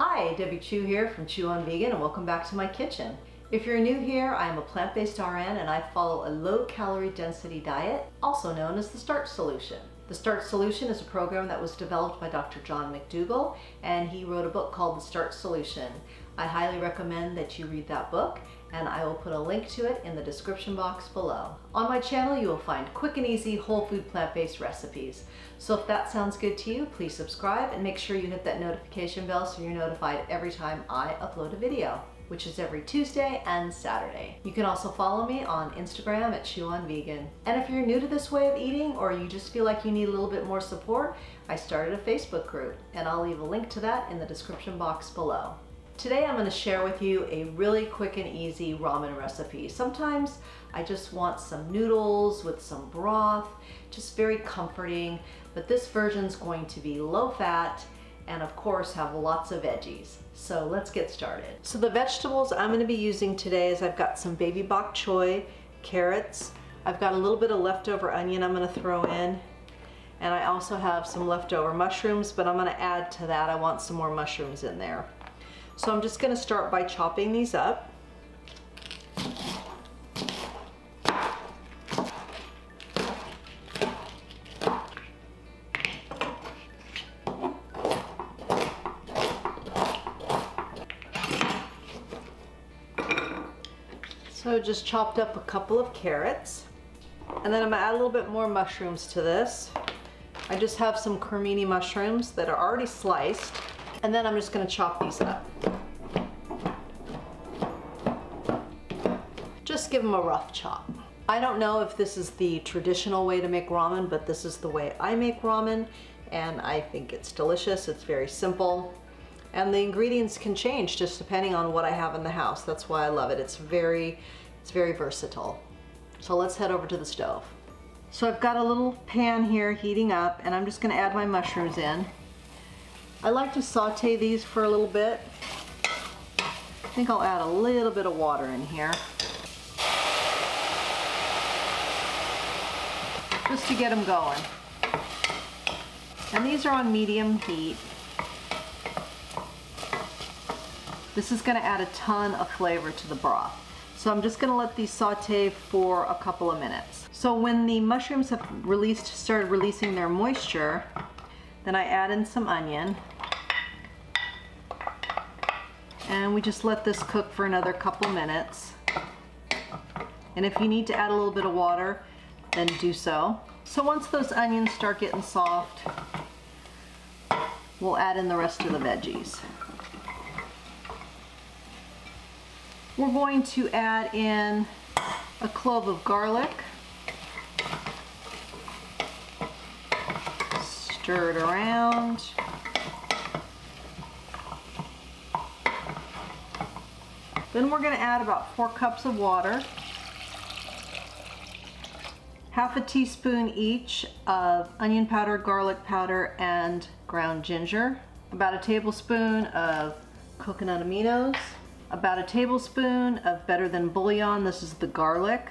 Hi, Debbie Chu here from Chew on Vegan, and welcome back to my kitchen. If you're new here, I am a plant-based RN and I follow a low-calorie density diet, also known as the Starch Solution. The Starch Solution is a program that was developed by Dr. John McDougall, and he wrote a book called The Starch Solution. I highly recommend that you read that book, and I will put a link to it in the description box below. On my channel, you will find quick and easy whole food plant-based recipes. So if that sounds good to you, please subscribe and make sure you hit that notification bell so you're notified every time I upload a video, which is every Tuesday and Saturday. You can also follow me on Instagram at Chew on Vegan. And if you're new to this way of eating, or you just feel like you need a little bit more support, I started a Facebook group, and I'll leave a link to that in the description box below. Today I'm going to share with you a really quick and easy ramen recipe. Sometimes I just want some noodles with some broth, just very comforting, but this version's going to be low fat and of course have lots of veggies. So let's get started. So the vegetables I'm going to be using today is I've got some baby bok choy, carrots, I've got a little bit of leftover onion I'm going to throw in, and I also have some leftover mushrooms, but I'm going to add to that. I want some more mushrooms in there. So I'm just going to start by chopping these up. So just chopped up a couple of carrots, and then I'm going to add a little bit more mushrooms to this. I just have some cremini mushrooms that are already sliced, and then I'm just going to chop these up. Just give them a rough chop. I don't know if this is the traditional way to make ramen, but this is the way I make ramen, and I think it's delicious. It's very simple, and the ingredients can change just depending on what I have in the house. That's why I love it. It's very versatile. So let's head over to the stove. So I've got a little pan here heating up, and I'm just going to add my mushrooms in. I like to saute these for a little bit. I think I'll add a little bit of water in here, just to get them going. And these are on medium heat. This is going to add a ton of flavor to the broth. So I'm just going to let these saute for a couple of minutes. So when the mushrooms have started releasing their moisture, then I add in some onion. And we just let this cook for another couple minutes. And if you need to add a little bit of water, then do so. So once those onions start getting soft, we'll add in the rest of the veggies. We're going to add in a clove of garlic. Stir it around. Then we're going to add about 4 cups of water. Half a teaspoon each of onion powder, garlic powder, and ground ginger. About a tablespoon of coconut aminos. About a tablespoon of better than bouillon. This is the garlic.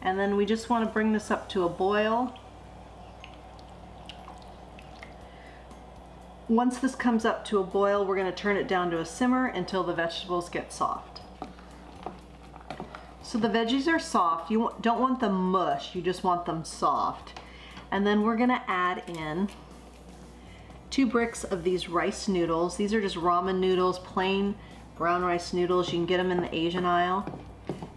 And then we just want to bring this up to a boil. Once this comes up to a boil, we're going to turn it down to a simmer until the vegetables get soft. So the veggies are soft. You don't want them mush, you just want them soft. And then we're going to add in 2 bricks of these rice noodles. These are just ramen noodles, plain brown rice noodles. You can get them in the Asian aisle.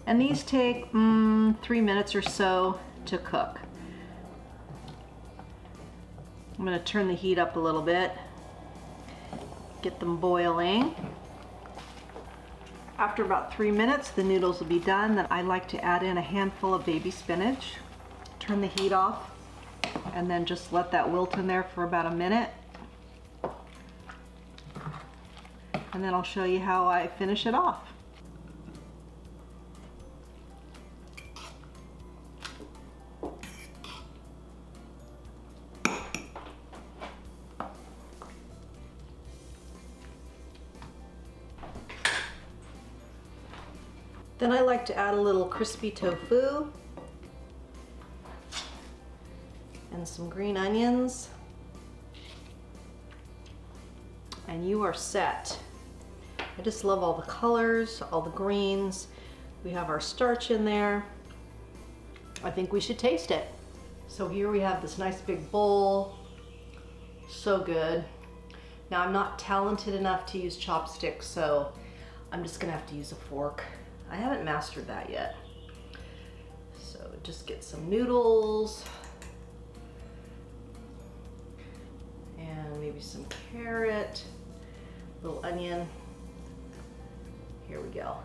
And these take 3 minutes or so to cook. I'm going to turn the heat up a little bit. Get them boiling. After about 3 minutes, the noodles will be done. Then I like to add in a handful of baby spinach. Turn the heat off, and then just let that wilt in there for about a minute. And then I'll show you how I finish it off. Then I like to add a little crispy tofu and some green onions. and you are set. I just love all the colors, all the greens. We have our starch in there. I think we should taste it. So here we have this nice big bowl. So good. Now I'm not talented enough to use chopsticks, so I'm just gonna have to use a fork. I haven't mastered that yet. So just get some noodles and maybe some carrot, little onion. Here we go.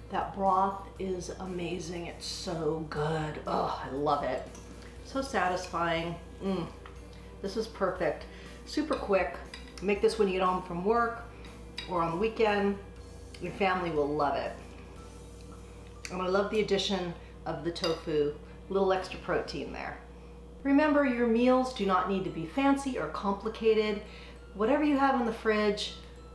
That broth is amazing. It's so good. Oh, I love it. So satisfying. This is perfect. Super quick. Make this when you get home from work or on the weekend. Your family will love it. And I love the addition of the tofu, a little extra protein there. Remember, your meals do not need to be fancy or complicated. Whatever you have in the fridge,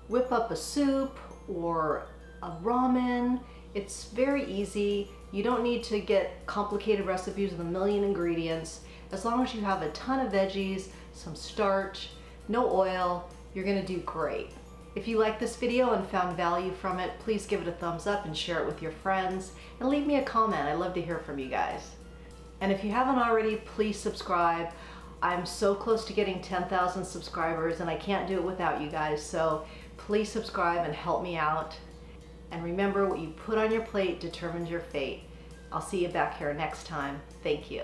whip up a soup or a ramen. It's very easy. You don't need to get complicated recipes with a million ingredients. As long as you have a ton of veggies, some starch, no oil, you're gonna do great. If you like this video and found value from it, please give it a thumbs up and share it with your friends. And leave me a comment. I love to hear from you guys. And if you haven't already, please subscribe. I'm so close to getting 10,000 subscribers and I can't do it without you guys. So please subscribe and help me out. And remember, what you put on your plate determines your fate. I'll see you back here next time. Thank you.